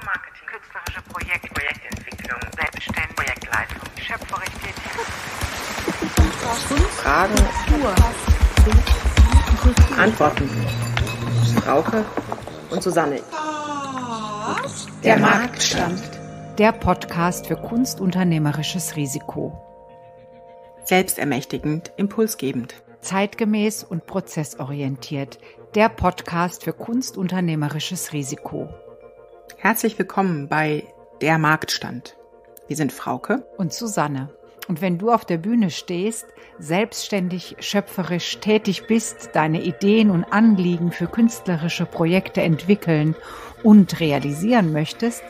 Kulturmarketing, künstlerische Projektentwicklung, Selbstständigkeit, Projektleitung, schöpferisch tätig. Fragen, Antworten. Frauke und Susanne. Der Marktstand. Der Podcast für kunstunternehmerisches Risiko. Selbstermächtigend, impulsgebend. Zeitgemäß und prozessorientiert. Der Podcast für kunstunternehmerisches Risiko. Herzlich willkommen bei der Marktstand. Wir sind Frauke und Susanne. Und wenn du auf der Bühne stehst, selbstständig, schöpferisch tätig bist, deine Ideen und Anliegen für künstlerische Projekte entwickeln und realisieren möchtest,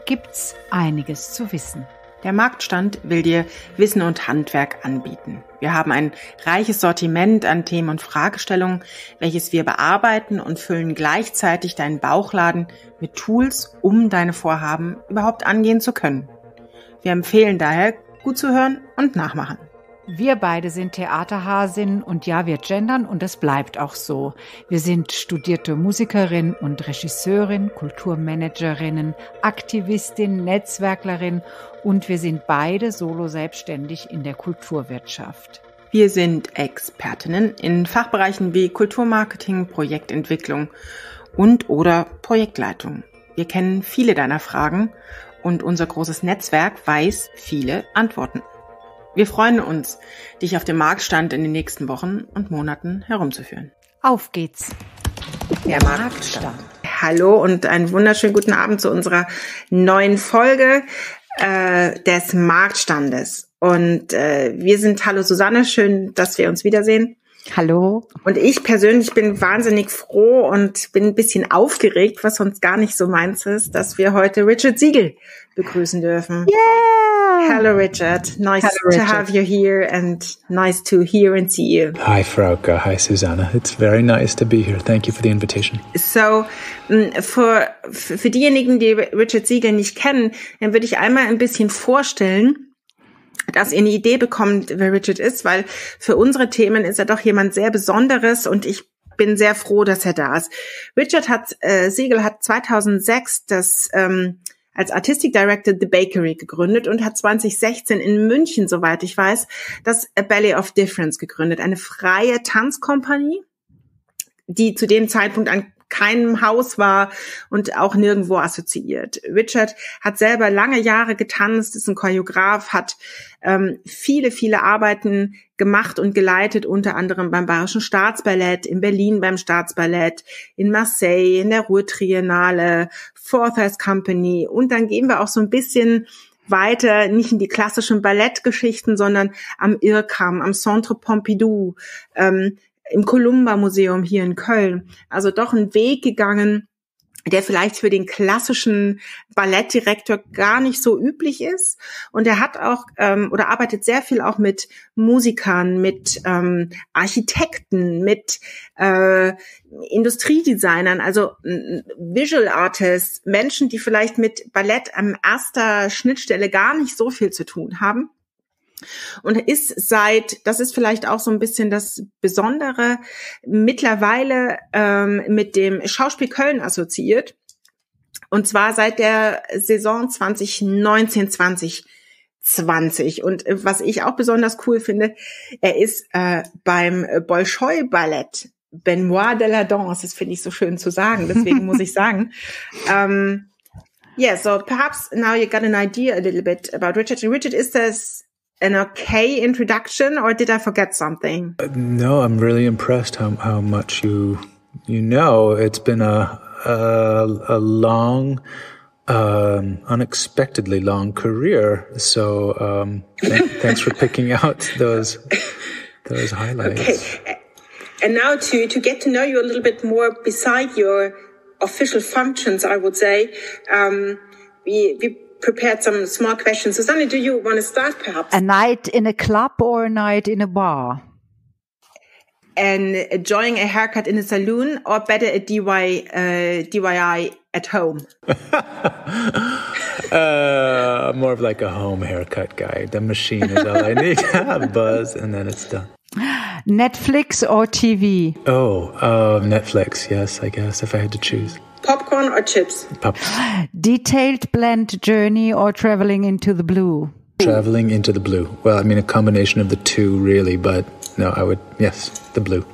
gibt's einiges zu wissen. Der Marktstand will dir Wissen und Handwerk anbieten. Wir haben ein reiches Sortiment an Themen und Fragestellungen, welches wir bearbeiten und füllen gleichzeitig deinen Bauchladen mit Tools, um deine Vorhaben überhaupt angehen zu können. Wir empfehlen daher, gut zu hören und nachmachen. Wir beide sind Theaterhasinnen und ja, wir gendern und das bleibt auch so. Wir sind studierte Musikerin und Regisseurin, Kulturmanagerinnen, Aktivistin, Netzwerklerin und wir sind beide solo selbstständig in der Kulturwirtschaft. Wir sind Expertinnen in Fachbereichen wie Kulturmarketing, Projektentwicklung und oder Projektleitung. Wir kennen viele deiner Fragen und unser großes Netzwerk weiß viele Antworten. Wir freuen uns, dich auf dem Marktstand in den nächsten Wochen und Monaten herumzuführen. Auf geht's! Der Marktstand. Hallo und einen wunderschönen guten Abend zu unserer neuen Folge des Marktstandes. Und wir sind, hallo Susanne, schön, dass wir uns wiedersehen. Hallo. Und ich persönlich bin wahnsinnig froh und bin ein bisschen aufgeregt, was sonst gar nicht so meins ist, dass wir heute Richard Siegal begrüßen dürfen. Yeah! Hello Richard, nice to have you here and nice to hear and see you. Hi Frauke, hi Susanne. It's very nice to be here. Thank you for the invitation. So, für diejenigen, die Richard Siegal nicht kennen, dann würde ich einmal ein bisschen vorstellen, dass ihr eine Idee bekommt, wer Richard ist, weil für unsere Themen ist er doch jemand sehr Besonderes und ich bin sehr froh, dass er da ist. Richard Siegal hat 2006 als Artistic Director The Bakery gegründet und hat 2016 in München, soweit ich weiß, das Ballett of Difference gegründet, eine freie Tanzkompanie, die zu dem Zeitpunkt an keinem Haus war und auch nirgendwo assoziiert. Richard hat selber lange Jahre getanzt, ist ein Choreograf, hat viele Arbeiten gemacht und geleitet, unter anderem beim Bayerischen Staatsballett, in Berlin beim Staatsballett, in Marseille, in der Ruhr-Triennale, Forsyth Company und dann gehen wir auch so ein bisschen weiter, nicht in die klassischen Ballettgeschichten, sondern am IRCAM, am Centre Pompidou, im Columba-Museum hier in Köln. Also doch ein Weg gegangen, der vielleicht für den klassischen Ballettdirektor gar nicht so üblich ist. Und er hat auch oder arbeitet sehr viel auch mit Musikern, mit Architekten, mit Industriedesignern, also Visual Artists, Menschen, die vielleicht mit Ballett an erster Schnittstelle gar nicht so viel zu tun haben. Und ist das ist vielleicht auch so ein bisschen das Besondere, mittlerweile mit dem Schauspiel Köln assoziiert. Und zwar seit der Saison 2019/2020. Und was ich auch besonders cool finde, er ist beim Bolschoi-Ballett, Benoit de la Danse, das finde ich so schön zu sagen, deswegen muss ich sagen. So perhaps now you got an idea a little bit about Richard. Richard, is this an okay introduction, or did I forget something? No, I'm really impressed how much you know. It's been a long, unexpectedly long career. So thanks for picking out those highlights. Okay, and now to get to know you a little bit more, beside your official functions, I would say, we prepared some small questions. Susanne, do you want to start perhaps? A night in a club or a night in a bar? And enjoying a haircut in a saloon, or better a DIY at home? More of like a home haircut guy. The machine is all I need. Buzz, and then it's done. Netflix or TV? Oh, Netflix, yes, I guess, if I had to choose. Popcorn or chips? Detailed blend journey or traveling into the blue? Traveling into the blue. Well, I mean, a combination of the two, really, but no, yes, the blue.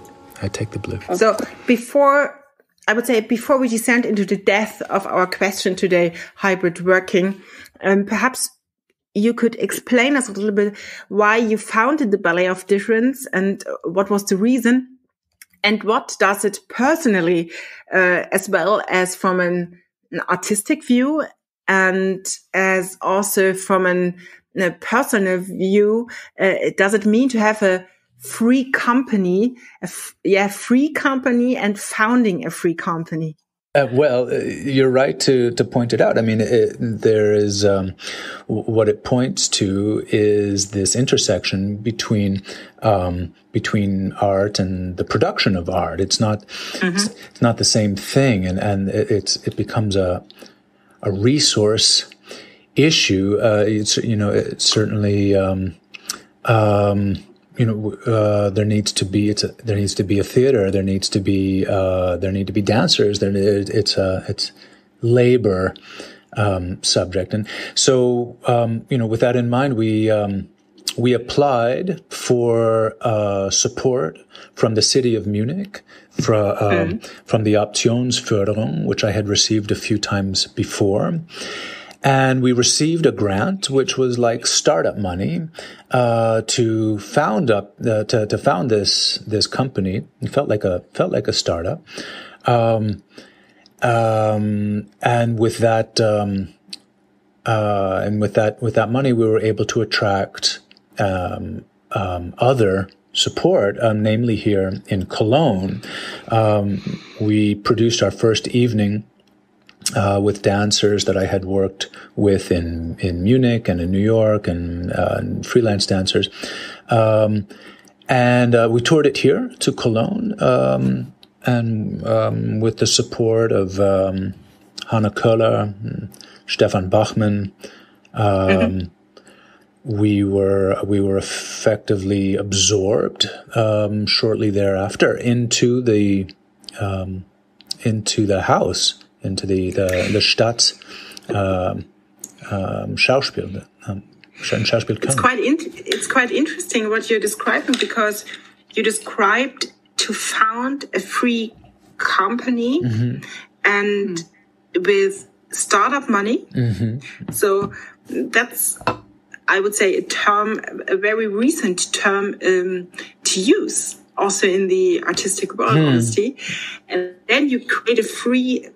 I take the blue. So before we descend into the depth of our question today, hybrid working, perhaps you could explain us a little bit why you founded the Ballett of Difference and what was the reason, and what does it personally, as well as from an artistic view and as also from a personal view, does it mean to have a free company, free company and founding a free company? Well, you're right to point it out. I mean, there is what it points to is this intersection between art and the production of art. It's not it's not the same thing, and it becomes a resource issue. It's certainly there needs to be a theater. There need to be dancers. It's labor subject, and so with that in mind, we applied for support from the city of Munich, from the Optionsförderung, which I had received a few times before. And we received a grant, which was like startup money, to found this company. It felt like a startup. And with that money, we were able to attract, other support, namely here in Cologne. We produced our first evening with dancers that I had worked with in Munich and in New York and freelance dancers. And we toured it here to Cologne, and with the support of Hanna Köhler, Stefan Bachmann, we were effectively absorbed shortly thereafter into the house. Into the Stadt Schauspiel, Schauspiel Köln. It's quite interesting what you're describing, because you described to found a free company and with startup money. So that's, I would say, a very recent term to use also in the artistic world, honestly. And then you create a free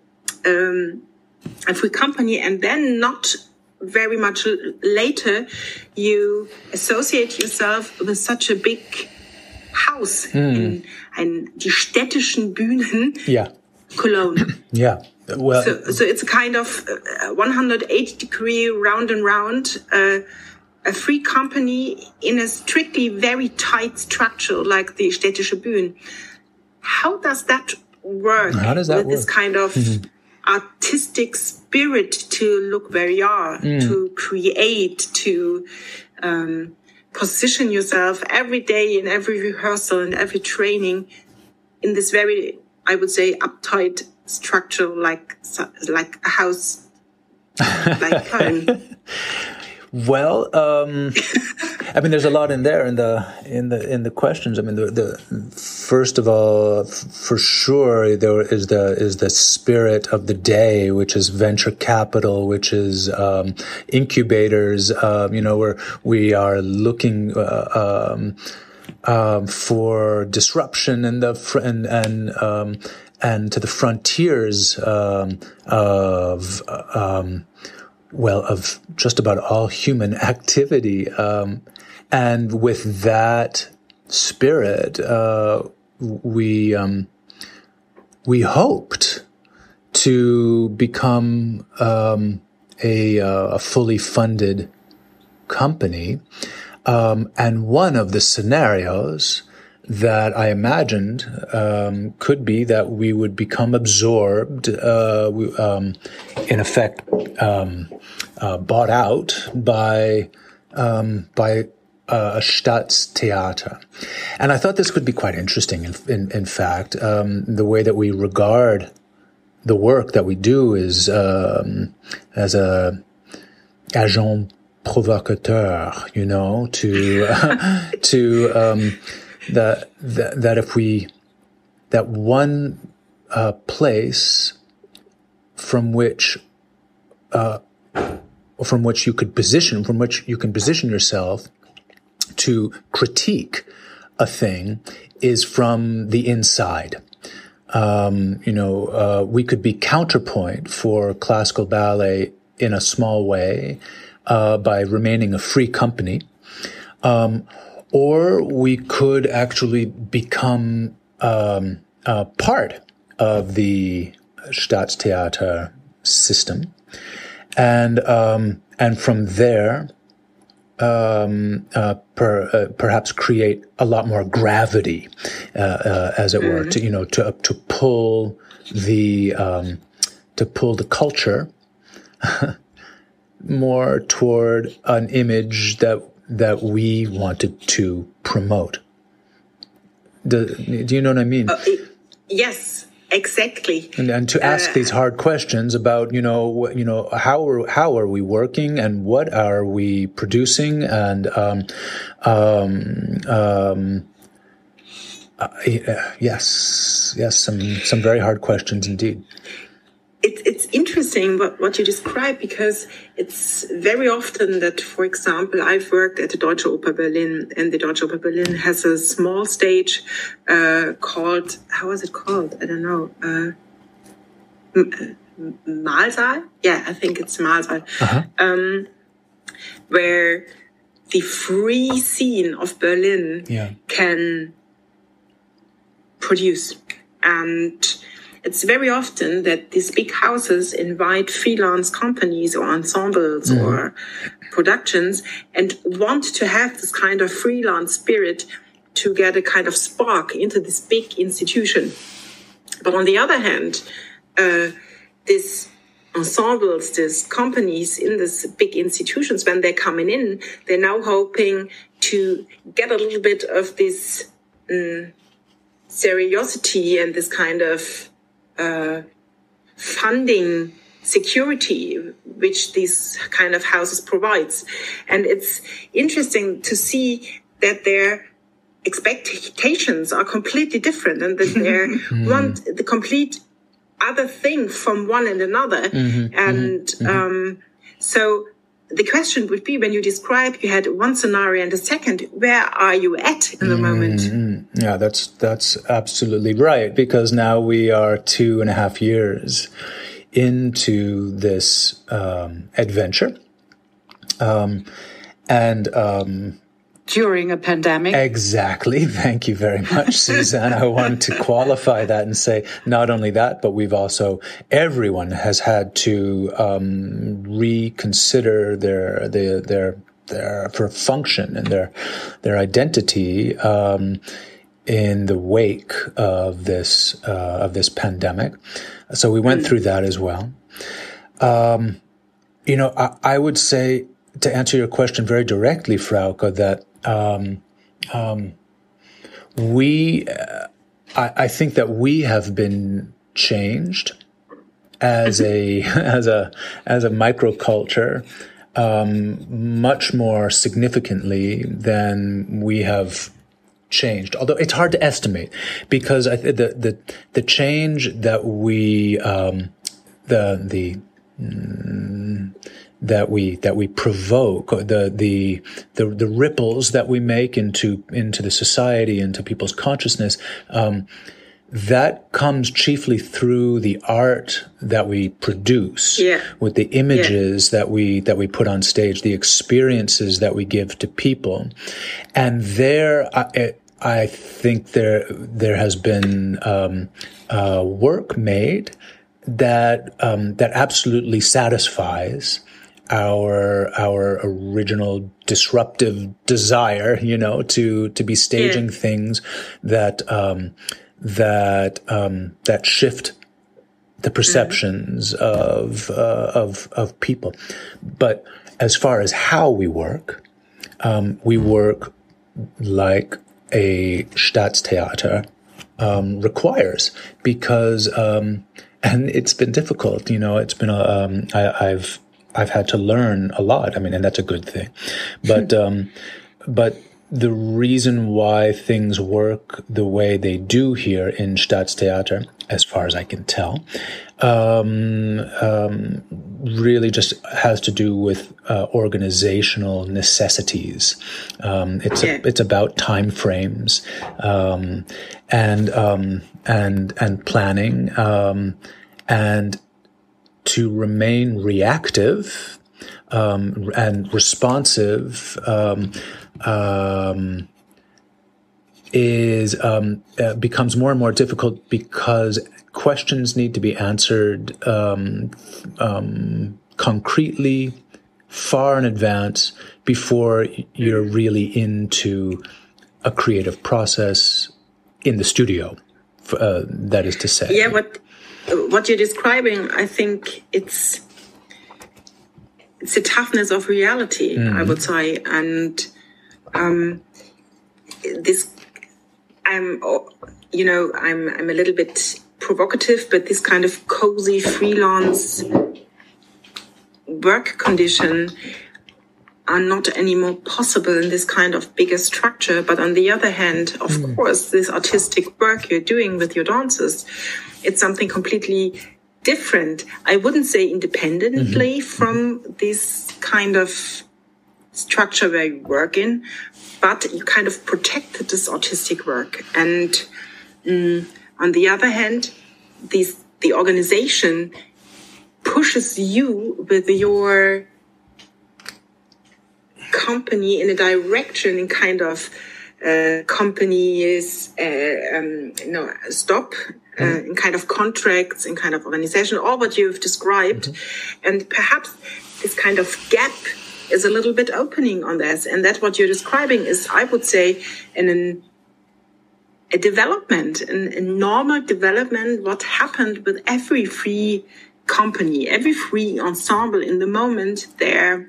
company, and then not very much later you associate yourself with such a big house in die städtischen Bühnen, Cologne. Yeah. Well, so it's a kind of 180-degree round and round, a free company in a strictly very tight structure like the städtische Bühnen. How does that work? This kind of artistic spirit to look where you are, to create, to position yourself every day in every rehearsal and every training in this very, I would say, uptight structure like a house like Köln. Well, I mean, there's a lot in there in the questions. I mean, the first of all, for sure, there is the spirit of the day, which is venture capital, which is incubators. Where we are looking for disruption and to the frontiers of just about all human activity. And with that spirit, we hoped to become a fully funded company. And one of the scenarios that I imagined could be that we would become absorbed, in effect, bought out by a Staatstheater. And I thought this could be quite interesting. In fact, the way that we regard the work that we do is as a agent provocateur, that one place from which you can position yourself to critique a thing is from the inside. We could be counterpoint for classical ballet in a small way by remaining a free company, or we could actually become part of the Staatstheater system, and from there perhaps create a lot more gravity, as it were, to pull the culture more toward an image that we wanted to promote. Do you know what I mean? Yes, exactly. And to ask these hard questions about how are we working and what are we producing, and yes, some very hard questions indeed. It's interesting what you describe, because it's very often that, for example, I've worked at the Deutsche Oper Berlin, and the Deutsche Oper Berlin has a small stage called, how is it called? I don't know. Mahlsaal? Yeah, I think it's Mahlsaal. Uh-huh. Where the free scene of Berlin can produce. And it's very often that these big houses invite freelance companies or ensembles or productions and want to have this kind of freelance spirit to get a kind of spark into this big institution. But on the other hand, these ensembles, these companies in these big institutions, when they're coming in, they're now hoping to get a little bit of this seriosity and this kind of funding security which these kind of houses provides. And it's interesting to see that their expectations are completely different, and that they want the complete other thing from one and another. So the question would be, when you describe you had one scenario and a second, where are you at in the moment? Yeah, that's absolutely right, because now we are 2.5 years into this adventure. During a pandemic. Exactly. Thank you very much, Suzanne. I wanted to qualify that and say not only that, but everyone has had to reconsider their function and their identity in the wake of this pandemic. So we went through that as well. I would say, to answer your question very directly, Frauke, that I think that we have been changed as a microculture much more significantly than we have changed. Although it's hard to estimate, because the change that we that we provoke, the ripples that we make into the society, into people's consciousness, that comes chiefly through the art that we produce, with the images that we put on stage, the experiences that we give to people. And there, I think there has been work made that absolutely satisfies our original disruptive desire, to be staging things that shift the perceptions of people. But as far as how we work like a Staatstheater requires, because and it's been difficult. It's been I've had to learn a lot. I mean, and that's a good thing, but the reason why things work the way they do here in Staatstheater, as far as I can tell, really just has to do with organizational necessities. It's about time frames and planning, and to remain reactive and responsive becomes more and more difficult, because questions need to be answered concretely, far in advance, before you're really into a creative process in the studio. That is to say, what you're describing, I think it's a toughness of reality, I would say, and this, I'm a little bit provocative, but this kind of cozy freelance work condition are not anymore possible in this kind of bigger structure. But on the other hand, of course, this artistic work you're doing with your dancers, it's something completely different. I wouldn't say independently from this kind of structure where you work in, but you kind of protected this artistic work. And on the other hand, the organization pushes you with your company in a direction, in kind of companies, stop, in kind of contracts, in kind of organization, all what you've described. And perhaps this kind of gap is a little bit opening on this. And that what you're describing is, I would say, a development, a normal development, what happened with every free company, every free ensemble in the moment they're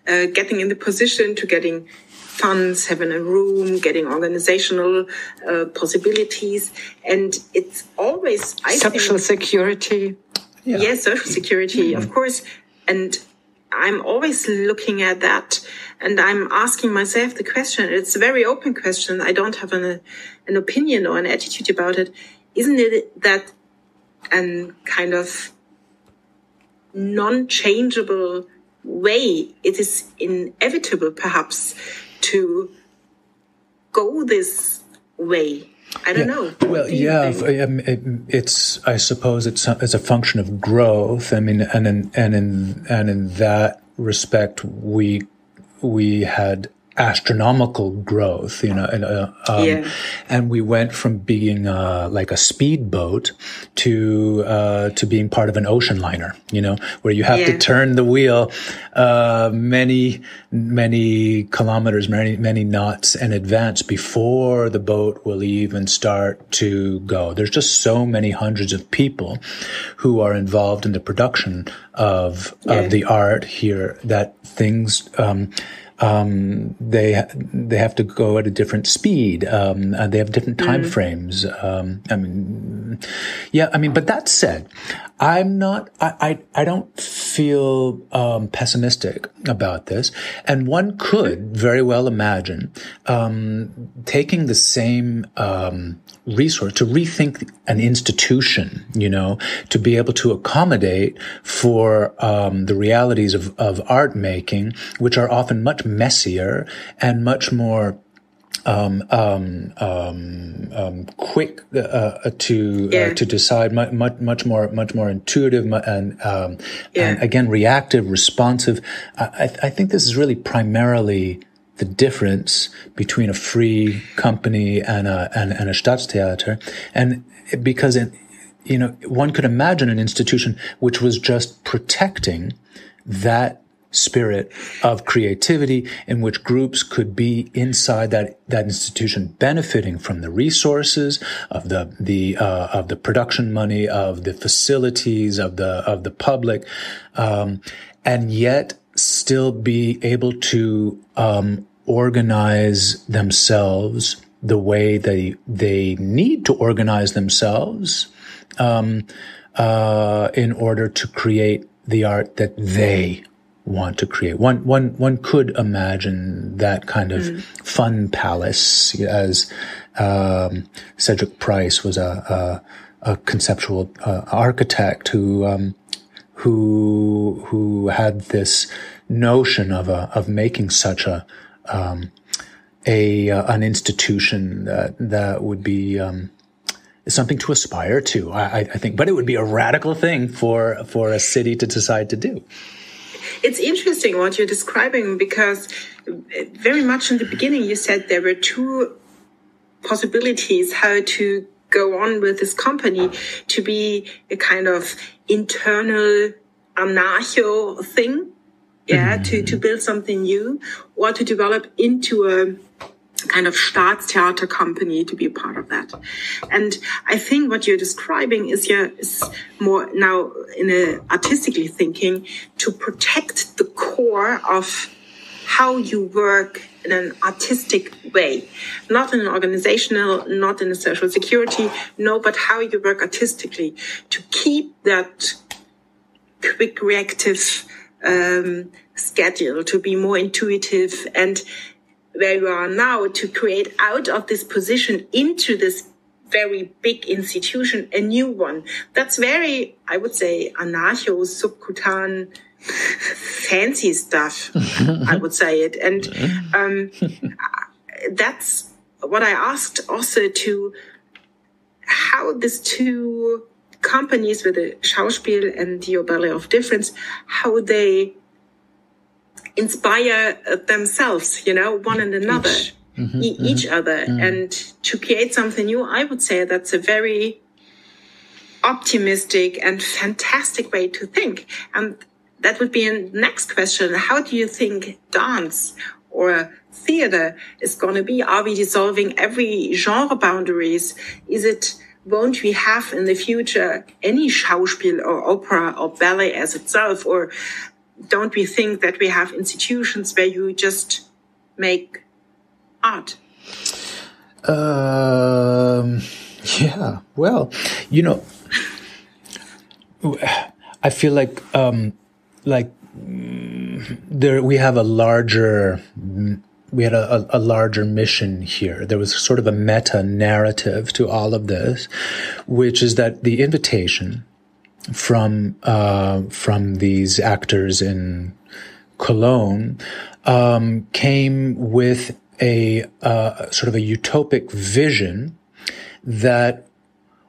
getting in the position to getting funds, having a room, getting organizational possibilities. And it's always, I think, social security. Yes, social security, of course. And I'm always looking at that, and I'm asking myself the question. It's a very open question. I don't have an opinion or an attitude about it. Isn't it that kind of non-changeable way? It is inevitable, perhaps, to go this way. I don't know. Well, it's. I suppose it's a function of growth. I mean, and in that respect, we had astronomical growth, and we went from being like a speedboat to being part of an ocean liner, where you have to turn the wheel many kilometers, many knots in advance before the boat will even start to go. There's just so many hundreds of people who are involved in the production of the art here that things they have to go at a different speed. They have different time frames. But that said, I don't feel pessimistic about this. And one could very well imagine taking the same resource to rethink an institution, to be able to accommodate for the realities of art making, which are often much messier and much more quick to decide, much more intuitive and again reactive, responsive. I think this is really primarily the difference between a free company and a Staatstheater, and because one could imagine an institution which was just protecting that spirit of creativity, in which groups could be inside that institution, benefiting from the resources of the production money, of the facilities, of the public, and yet still be able to organize themselves the way they need to organize themselves in order to create the art that they want to create. One could imagine that kind of fun palace, as Cedric Price was a conceptual architect who had this notion of making such an institution that would be something to aspire to, I think, but it would be a radical thing for a city to decide to do. It's interesting what you're describing, because very much in the beginning you said there were two possibilities how to go on with this company, to be a kind of internal anarcho thing, to build something new, or to develop into a kind of Staatstheater company, to be a part of that. And I think what you're describing is more now in a artistically thinking, to protect the core of how you work in an artistic way, not in an organizational, not in a social security, no, but how you work artistically, to keep that quick reactive schedule, to be more intuitive, and where you are now, to create out of this position into this very big institution a new one. That's very, I would say, anarcho, subkutan, fancy stuff, I would say it. And that's what I asked also, to how these two companies with the Schauspiel and the Ballett of Difference, how they inspire themselves, one and another, each other, and to create something new. I would say that's a very optimistic and fantastic way to think. And that would be a next question. How do you think dance or theater is going to be? Are we dissolving every genre boundaries? Won't we have in the future any Schauspiel or opera or ballet as itself? Or don't we think that we have institutions where you just make art? Yeah, well, I feel like we have a larger mission here. There was sort of a meta narrative to all of this, which is that the invitation from these actors in Cologne came with a sort of a utopic vision that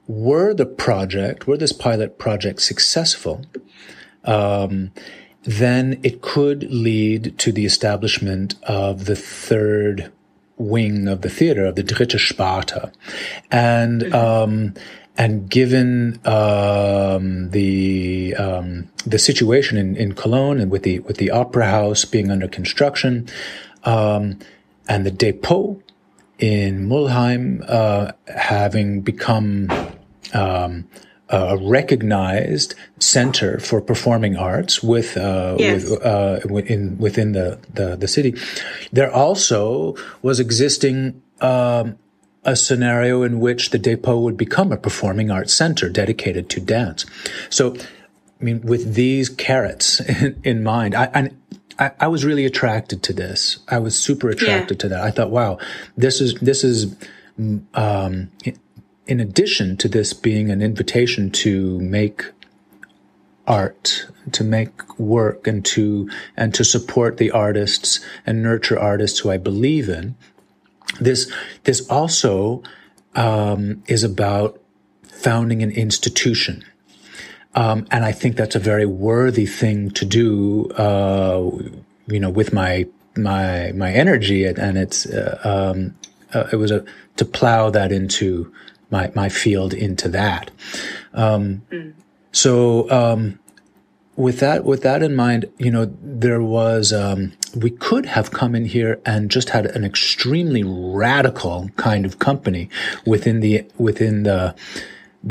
were this pilot project successful, then it could lead to the establishment of the third wing of the theater, of the dritte Sparte. And given the situation in Cologne, and with the opera house being under construction, and the depot in Mulheim having become a recognized center for performing arts within the city, there also was existing a scenario in which the depot would become a performing arts center dedicated to dance. So, I mean, with these carrots in mind, I was really attracted to this. I was super attracted to that. I thought, wow, this is in addition to this being an invitation to make art, to make work, and to support the artists and nurture artists who I believe in. This also is about founding an institution, and I think that's a very worthy thing to do. With my energy, and it was to plow that into my field, into that. So with that in mind, there was we could have come in here and just had an extremely radical kind of company within the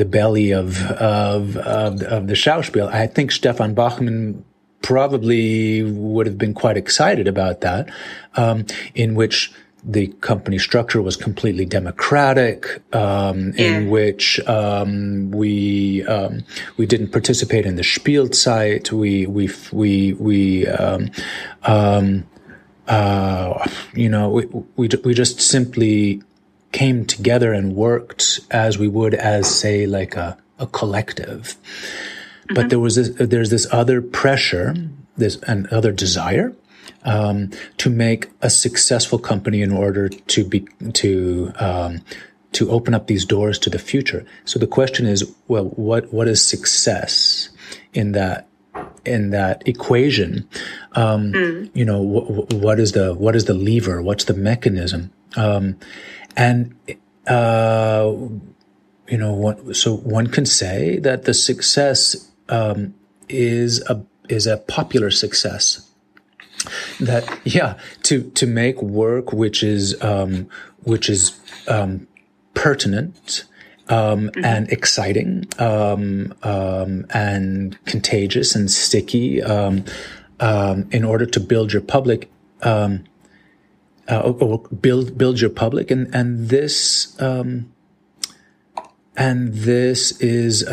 belly of the Schauspiel. I think Stefan Bachmann probably would have been quite excited about that, in which the company structure was completely democratic, in which we didn't participate in the Spielzeit. We just simply came together and worked as we would as, say, like a collective. Mm-hmm. But there's this other pressure, another desire, to make a successful company in order to open up these doors to the future. So the question is, well, what is success in that equation? What is the lever? What's the mechanism? So one can say that the success is a popular success. That to make work which is pertinent and exciting and contagious and sticky in order to build your public. Or build your public, and this is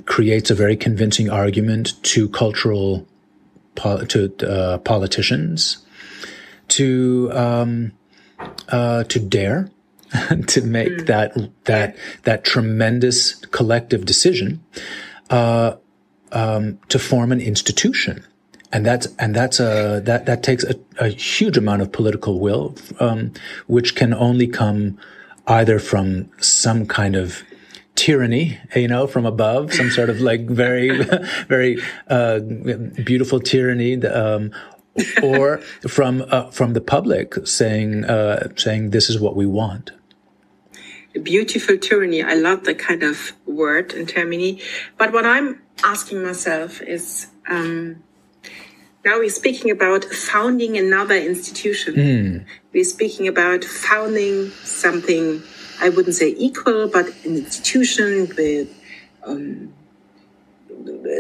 creates a very convincing argument to politicians to dare to make that tremendous collective decision to form an institution. And that takes a huge amount of political will, which can only come either from some kind of tyranny, from above, some sort of like very, very, beautiful tyranny, or from the public saying this is what we want. Beautiful tyranny. I love that kind of word and termini. But what I'm asking myself is, now we're speaking about founding another institution. We're speaking about founding something, I wouldn't say equal, but an institution with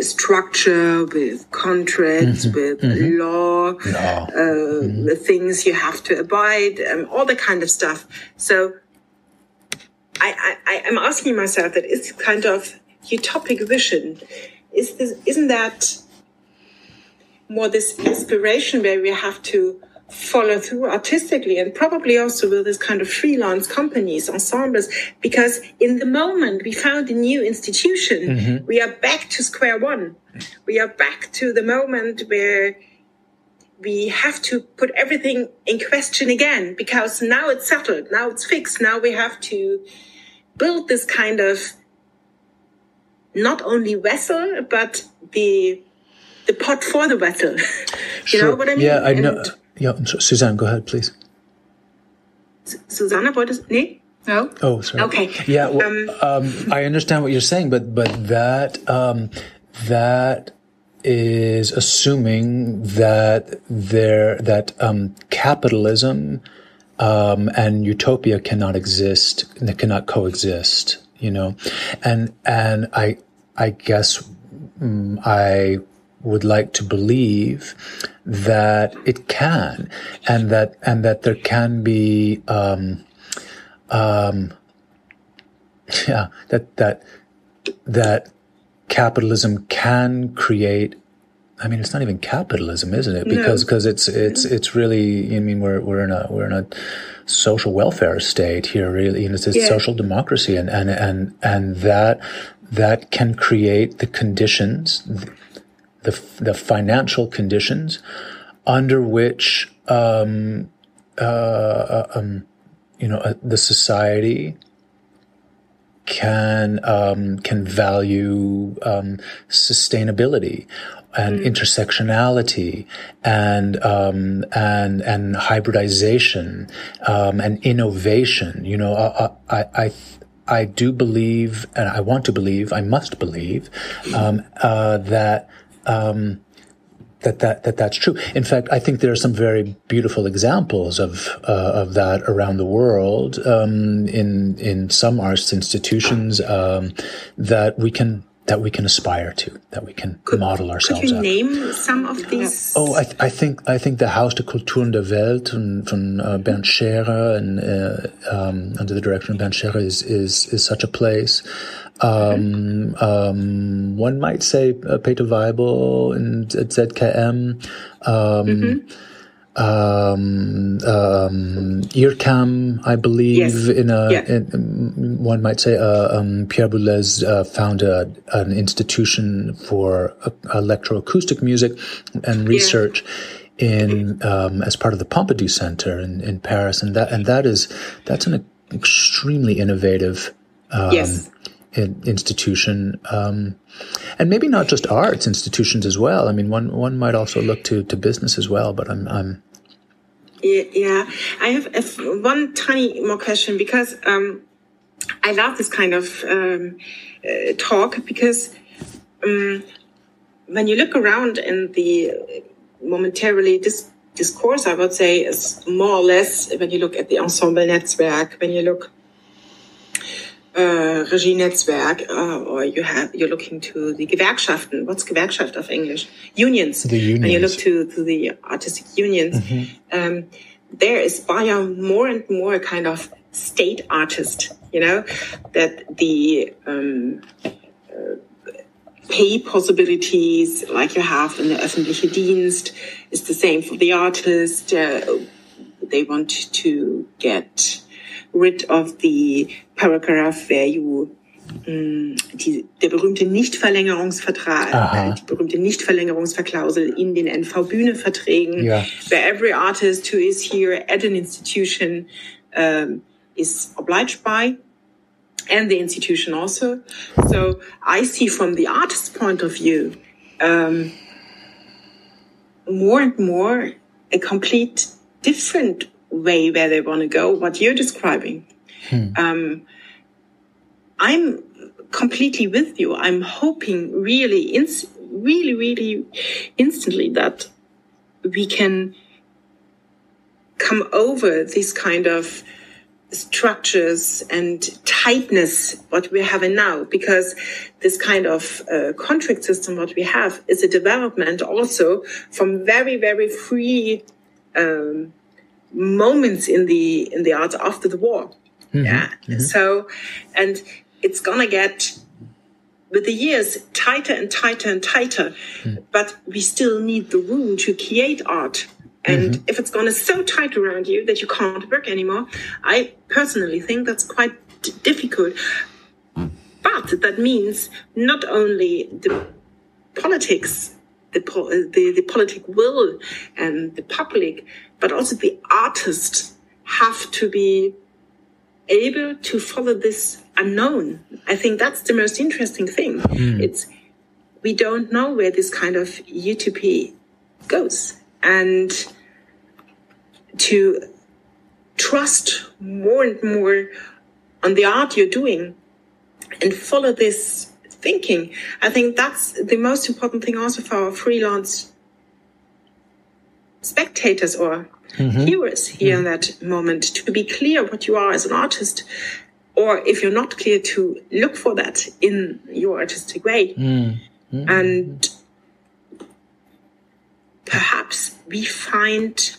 structure, with contracts, with law, the things you have to abide, all the kind of stuff. So I'm asking myself that is kind of utopic vision. Isn't that more this inspiration where we have to follow through artistically, and probably also with this kind of freelance companies, ensembles, because in the moment we found a new institution, we are back to square one. We are back to the moment where we have to put everything in question again, because now it's settled, now it's fixed, now we have to build this kind of not only vessel, but the pot for the vessel. You know what I mean? Yeah, I know. Yeah, Suzanne, go ahead, please. Susanna, what is... Nee? No? Oh, sorry. Okay. Yeah, well, I understand what you're saying, but that is assuming that capitalism and utopia cannot exist, and they cannot coexist, and I guess I would like to believe that it can, and that there can be that capitalism can create. I mean, it's not even capitalism, isn't it? Because it's really. I mean, we're in a social welfare state here. Really, it's a social democracy, and that can create the conditions, the financial conditions under which the society can value sustainability and intersectionality and hybridization and innovation. I do believe, and I want to believe, I must believe that's true. In fact, I think there are some very beautiful examples of that around the world, in some arts institutions, that we can we can aspire to, that we can model ourselves Could you after. name some of these? Oh, I think the Haus der Strukturen der Welt von Bernd Scherer and under the direction of Bernd Scherer is such a place. One might say Peter Weibel and ZKM. IRCAM, I believe, yes. One might say, Pierre Boulez founded an institution for electroacoustic music and research in as part of the Pompidou Center in Paris, and that's an extremely innovative institution, and maybe not just arts institutions as well. I mean, one might also look to business as well. But I'm Yeah, I have one tiny more question, because I love this kind of talk, because when you look around in the momentarily discourse, I would say, is more or less, when you look at the Ensemble Netzwerk, when you look Regie Netzwerk, or you're looking to the Gewerkschaften. What's Gewerkschaft of English? Unions. The unions. When you look to the artistic unions, there is by more and more a kind of state artist, that the pay possibilities like you have in the öffentliche Dienst is the same for the artist. They want to get rid of the paragraph where you der berühmte Nichtverlängerungsvertrag, die berühmte Nichtverlängerungsverklausel in den NV-Bühne-Verträgen, where every artist who is here at an institution is obliged by, and the institution also. So I see from the artist's point of view more and more a complete different way where they want to go, what you're describing. I'm completely with you. I'm hoping really instantly that we can come over these kind of structures and tightness what we're having now, because this kind of contract system what we have is a development also from very, very free moments in the arts after the war. So, and it's gonna get with the years tighter and tighter and tighter, but we still need the room to create art. And if it's gonna so tight around you that you can't work anymore, I personally think that's quite difficult. But that means not only the politics, the politic will and the public, but also the artists have to be able to follow this unknown. I think that's the most interesting thing. We don't know where this kind of utopia goes. And to trust more and more on the art you're doing and follow this thinking, I think that's the most important thing also for our freelance spectators or viewers here in that moment, to be clear what you are as an artist, or if you're not clear, to look for that in your artistic way. And perhaps we find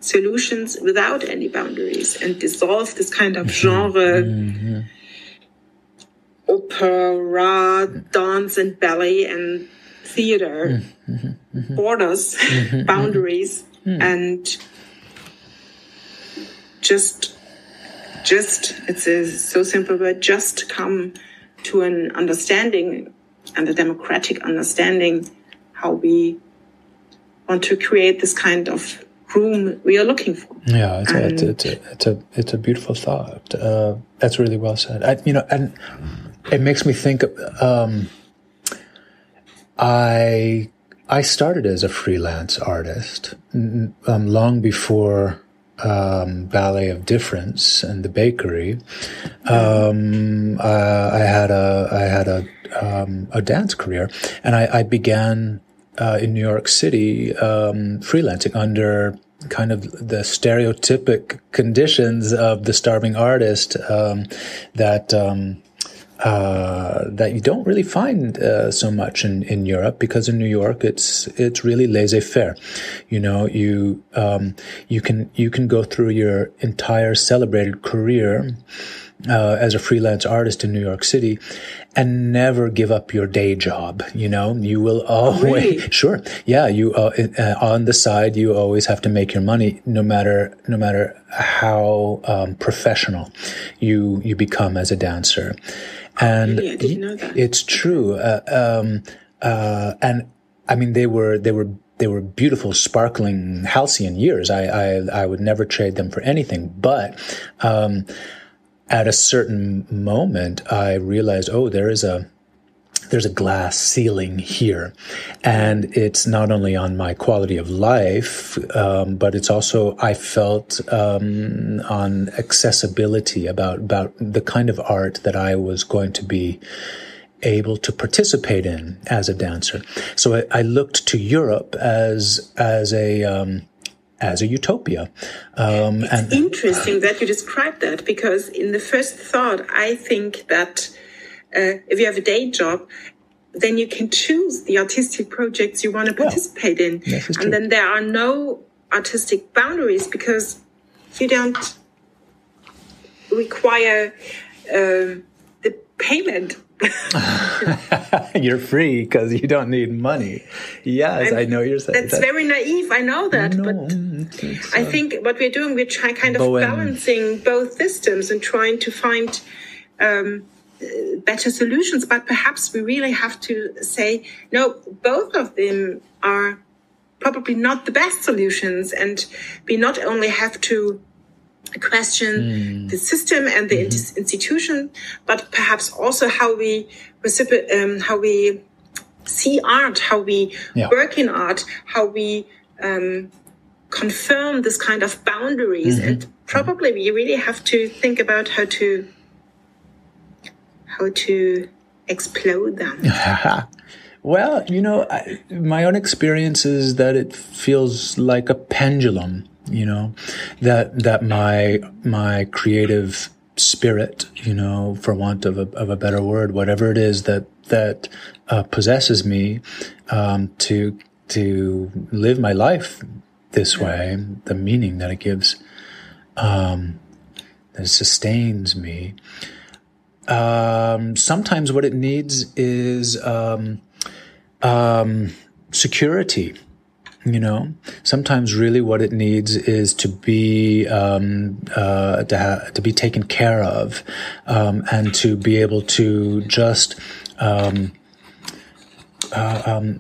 solutions without any boundaries and dissolve this kind of genre, opera, dance and ballet and theater borders, boundaries, and just it's a so simple word, just come to an understanding and a democratic understanding how we want to create this kind of room we are looking for. Yeah, it's a beautiful thought. That's really well said. And it makes me think. I started as a freelance artist long before Ballett of Difference and the Bakery. I had a dance career, and I began in New York City freelancing under kind of the stereotypic conditions of the starving artist that that you don't really find so much in Europe, because in New York it's really laissez-faire. You can go through your entire celebrated career as a freelance artist in New York City and never give up your day job. You will always, really? Sure. Yeah. You, on the side, you always have to make your money, no matter how, professional you become as a dancer. And really? I didn't know that. It's true. And I mean, they were beautiful, sparkling, halcyon years. I would never trade them for anything, but, at a certain moment, I realized, there's a glass ceiling here. And it's not only on my quality of life, but it's also, I felt, on accessibility about the kind of art that I was going to be able to participate in as a dancer. So I looked to Europe as a utopia. It's interesting that you described that, because in the first thought, I think that if you have a day job, then you can choose the artistic projects you want to participate in. And then there are no artistic boundaries, because you don't require the payment. You're free because you don't need money. Yes, I know you're saying that's very naive. I know that, but I think what we're doing, we're trying kind of balancing both systems and trying to find better solutions. But perhaps we really have to say, no, both of them are probably not the best solutions, and we not only have to question the system and the institution, but perhaps also how we see art, how we work in art, how we confirm this kind of boundaries, and probably we really have to think about how to explode them. Well, my own experience is that it feels like a pendulum. That my creative spirit, for want of a better word, whatever it is that possesses me, to live my life this way, the meaning that it gives, that it sustains me. Sometimes what it needs is security. Sometimes really what it needs is to be to be taken care of, and to be able to just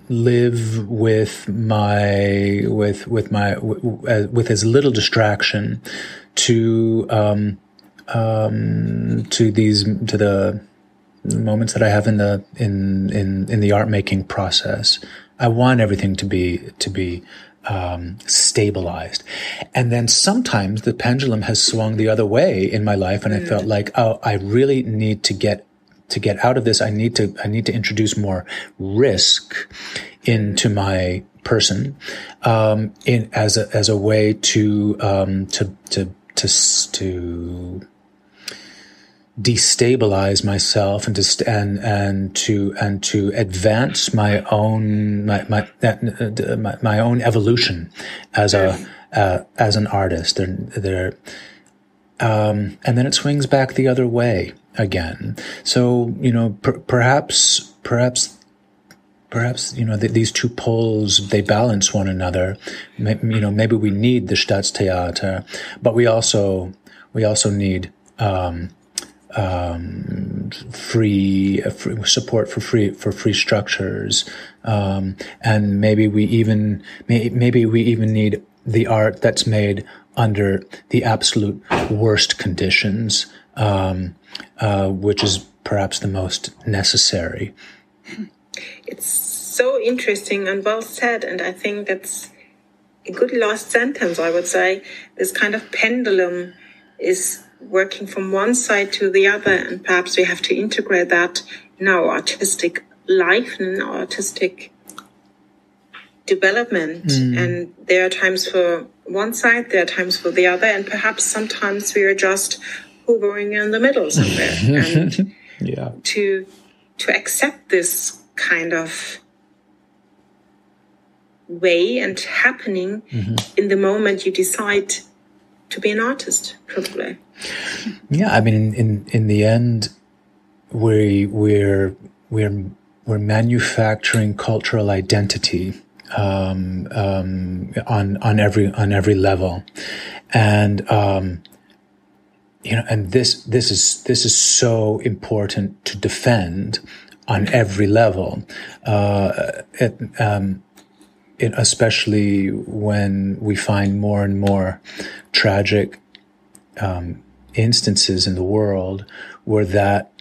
live with as little distraction to the moments that I have in the art making process. I want everything to be stabilized. And then sometimes the pendulum has swung the other way in my life, and I felt like, I really need to get out of this. I need to introduce more risk into my person, as a way to destabilize myself and to advance my own evolution as an artist. And then it swings back the other way again. So perhaps these two poles, they balance one another. Maybe we need the Staatstheater, but we also need free support for free structures, and maybe we even need the art that's made under the absolute worst conditions, which is perhaps the most necessary. It's so interesting and well said, and I think that's a good last sentence. I would say this kind of pendulum is working from one side to the other, and perhaps we have to integrate that in our artistic life and in our artistic development. And there are times for one side, there are times for the other, and perhaps sometimes we are just hovering in the middle somewhere. And to accept this kind of way and happening in the moment you decide to be an artist, probably. Yeah, I mean, in the end, we're manufacturing cultural identity on every level, and and this is so important to defend on every level, especially when we find more and more tragic instances in the world where that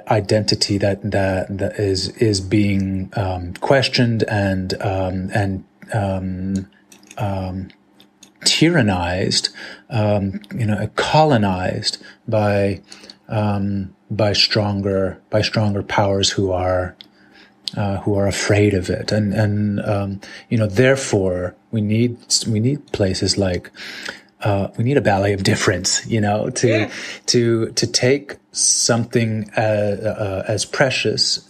identity that is being questioned and tyrannized, colonized by stronger powers who are afraid of it, and therefore we need places like we need a Ballett of Difference, to take something as precious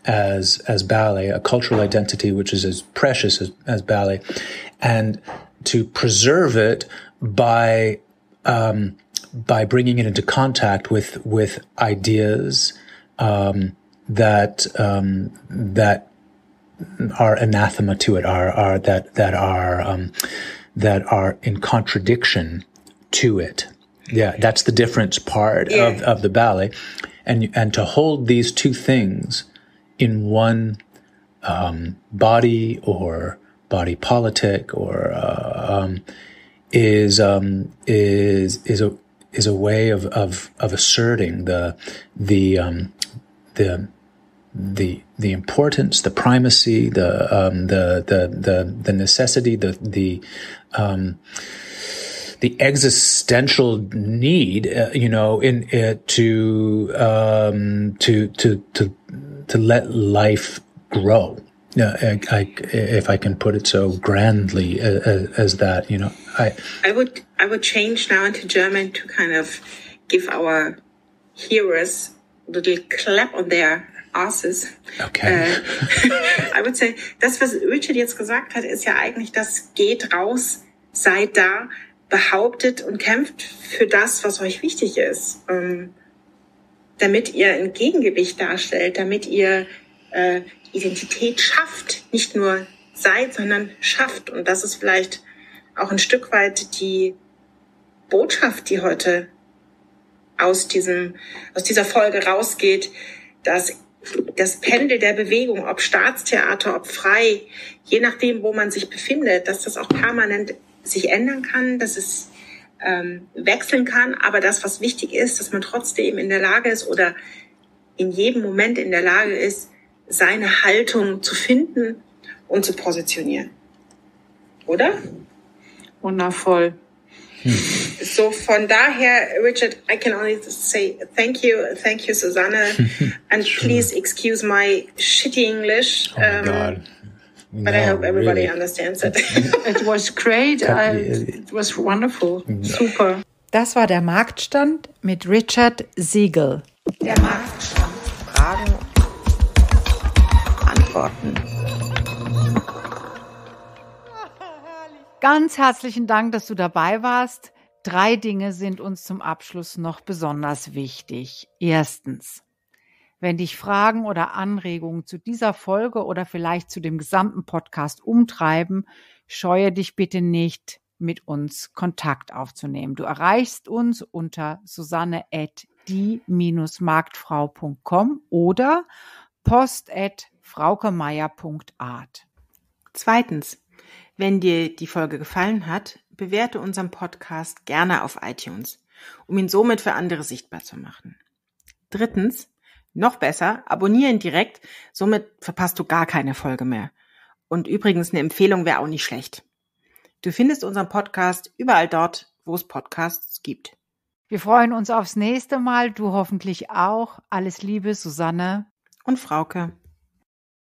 as ballet, a cultural identity which is as precious as ballet, and to preserve it by bringing it into contact with ideas that are anathema to it, that are in contradiction to it. Yeah, that's the difference part of the ballet, and to hold these two things in one body or body politic or is a way of asserting the importance, the primacy, the necessity, the existential need, in it to let life grow. If I can put it so grandly as that, I would change now into German to kind of give our hearers a little clap on their asses. Okay. I would say, das, was Richard jetzt gesagt hat, ist ja eigentlich, das geht raus, seid da, behauptet und kämpft für das, was euch wichtig ist, damit ihr ein Gegengewicht darstellt, damit ihr Identität schafft, nicht nur seid, sondern schafft. Und das ist vielleicht auch ein Stück weit die Botschaft, die heute aus dieser Folge rausgeht, dass das Pendel der Bewegung, ob Staatstheater, ob frei, je nachdem, wo man sich befindet, dass das auch permanent sich ändern kann, dass es wechseln kann, aber das, was wichtig ist, dass man trotzdem in der Lage ist oder in jedem Moment in der Lage ist, seine Haltung zu finden und zu positionieren. Oder? Wundervoll. So von daher, Richard, I can only say thank you, Susanne, and Sure. Please excuse my shitty English. Oh my God. But I hope everybody understands it. It was great. It was wonderful. Super. Das war der Marktstand mit Richard Siegal. Der Marktstand. Fragen, Antworten. Ganz herzlichen Dank, dass du dabei warst. 3 Dinge sind uns zum Abschluss noch besonders wichtig. Erstens, wenn dich Fragen oder Anregungen zu dieser Folge oder vielleicht zu dem gesamten Podcast umtreiben, scheue dich bitte nicht, mit uns Kontakt aufzunehmen. Du erreichst uns unter susanne@die-marktfrau.com oder post@fraukemeier.art. Zweitens, wenn dir die Folge gefallen hat, bewerte unseren Podcast gerne auf iTunes, um ihn somit für andere sichtbar zu machen. Drittens, noch besser, abonniere ihn direkt, somit verpasst du gar keine Folge mehr. Und übrigens, eine Empfehlung wäre auch nicht schlecht. Du findest unseren Podcast überall dort, wo es Podcasts gibt. Wir freuen uns aufs nächste Mal, du hoffentlich auch. Alles Liebe, Susanne Und Frauke.